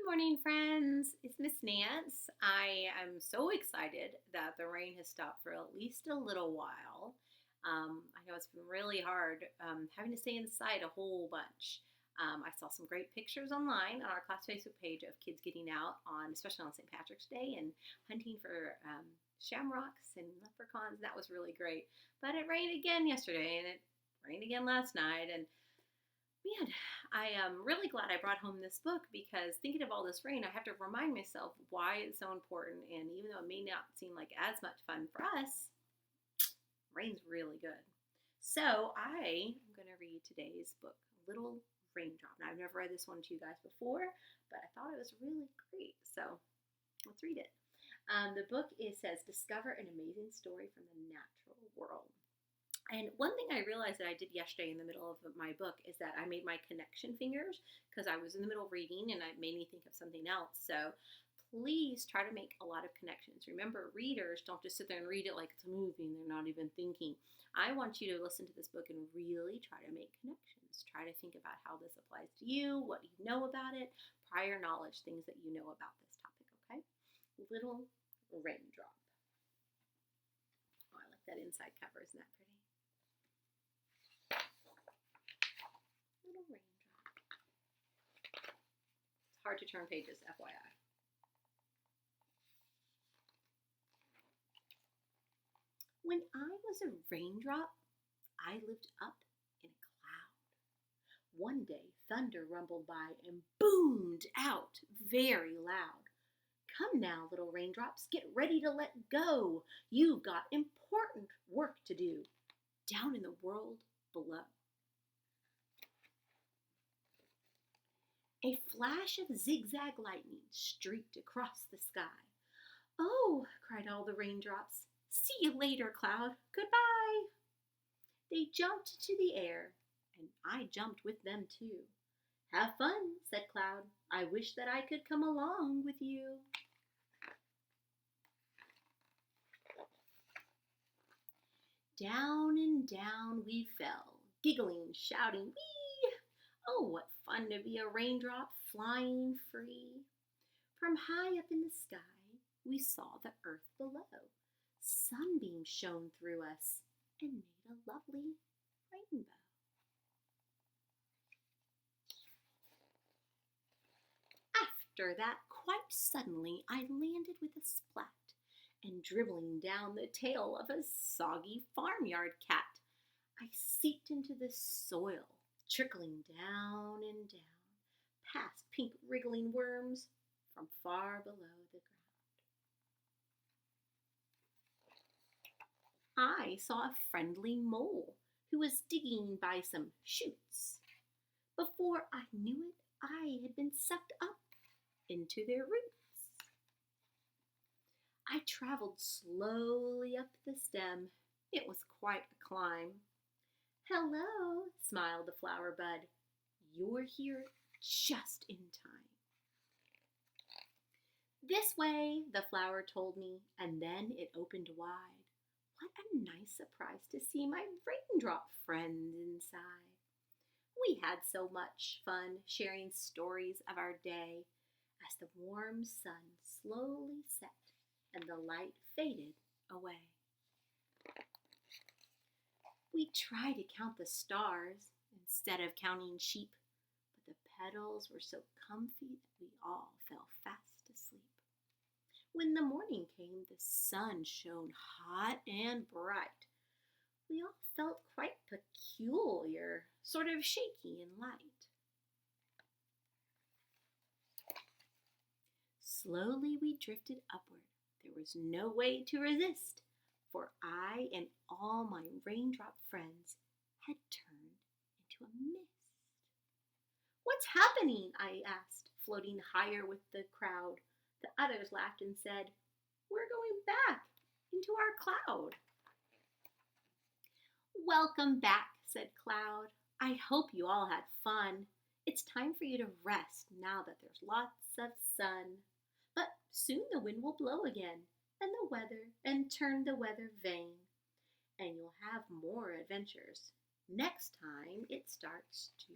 Good morning, friends. It's Miss Nance. I am so excited that the rain has stopped for at least a little while. I know it's been really hard having to stay inside a whole bunch. I saw some great pictures online on our class Facebook page of kids getting out on, especially on St. Patrick's Day, and hunting for shamrocks and leprechauns. That was really great. But it rained again yesterday, and it rained again last night, and man, I am really glad I brought home this book because thinking of all this rain, I have to remind myself why it's so important. And even though it may not seem like as much fun for us, rain's really good. So I am going to read today's book, Little Raindrop. Now, I've never read this one to you guys before, but I thought it was really great. So let's read it. The book says, Discover an Amazing Story from the Natural World. And one thing I realized that I did yesterday in the middle of my book is that I made my connection fingers because I was in the middle of reading and it made me think of something else. So please try to make a lot of connections. Remember, readers don't just sit there and read it like it's a movie and they're not even thinking. I want you to listen to this book and really try to make connections. Try to think about how this applies to you, what you know about it, prior knowledge, things that you know about this topic, okay? Little Raindrop. Oh, I like that inside cover. Isn't that pretty? Little raindrop. It's hard to turn pages, FYI. When I was a raindrop, I lived up in a cloud. One day, thunder rumbled by and boomed out very loud. Come now, little raindrops, get ready to let go. You've got important work to do down in the world below. A flash of zigzag lightning streaked across the sky. Oh, cried all the raindrops. See you later, Cloud. Goodbye. They jumped into the air, and I jumped with them too. Have fun, said Cloud. I wish that I could come along with you. Down and down we fell, giggling, shouting, whee! Oh, what fun to be a raindrop flying free. From high up in the sky, we saw the earth below. Sunbeams shone through us and made a lovely rainbow. After that, quite suddenly, I landed with a splat and dribbling down the tail of a soggy farmyard cat. I seeped into the soil, trickling down and down, past pink wriggling worms from far below the ground. I saw a friendly mole who was digging by some shoots. Before I knew it, I had been sucked up into their roots. I traveled slowly up the stem. It was quite a climb. Hello, smiled the flower bud. You're here just in time. This way, the flower told me, and then it opened wide. What a nice surprise to see my raindrop friends inside. We had so much fun sharing stories of our day as the warm sun slowly set and the light faded away. We tried to count the stars instead of counting sheep, but the petals were so comfy that we all fell fast asleep. When the morning came, the sun shone hot and bright. We all felt quite peculiar, sort of shaky and light. Slowly we drifted upward. There was no way to resist, for I and all my raindrop friends had turned into a mist. What's happening? I asked, floating higher with the crowd. The others laughed and said, We're going back into our cloud. Welcome back, said Cloud. I hope you all had fun. It's time for you to rest now that there's lots of sun. But soon the wind will blow again, and turn the weather vain. And you'll have more adventures next time it starts to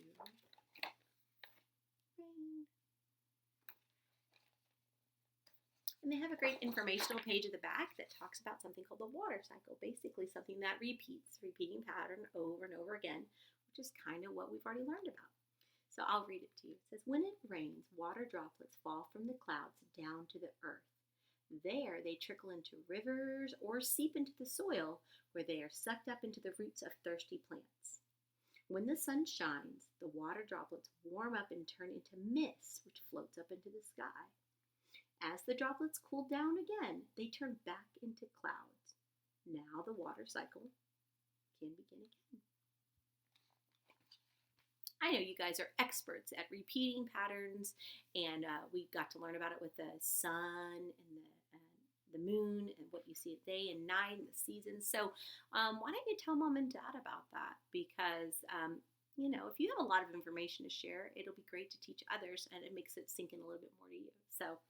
rain. And they have a great informational page at the back that talks about something called the water cycle, basically something that repeating pattern over and over again, which is kind of what we've already learned about. So I'll read it to you. It says, when it rains, water droplets fall from the clouds down to the earth. There they trickle into rivers or seep into the soil where they are sucked up into the roots of thirsty plants. When the sun shines, the water droplets warm up and turn into mist, which floats up into the sky. As the droplets cool down again, they turn back into clouds. Now the water cycle can begin again. I know you guys are experts at repeating patterns, and we got to learn about it with the sun and the moon and what you see at day and night and the seasons. So why don't you tell mom and dad about that? Because, if you have a lot of information to share, it'll be great to teach others, and it makes it sink in a little bit more to you. So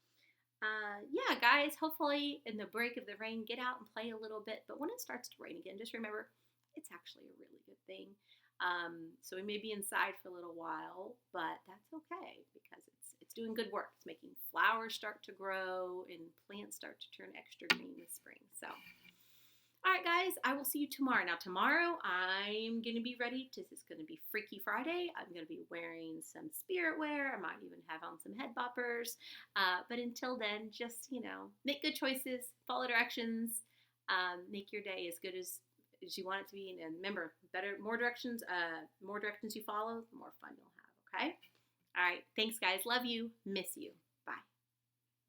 yeah, guys, hopefully in the break of the rain, get out and play a little bit. But when it starts to rain again, just remember, it's actually a really good thing. So we may be inside for a little while, but that's okay because it's doing good work. It's making flowers start to grow and plants start to turn extra green this spring. So, all right, guys, I will see you tomorrow. Now, tomorrow I'm going to be ready. This is going to be Freaky Friday. I'm going to be wearing some spirit wear. I might even have on some head boppers. But until then, just, make good choices, follow directions, make your day as good as you want it to be. And remember, more directions you follow, the more fun you'll have. Okay. All right. Thanks, guys. Love you. Miss you.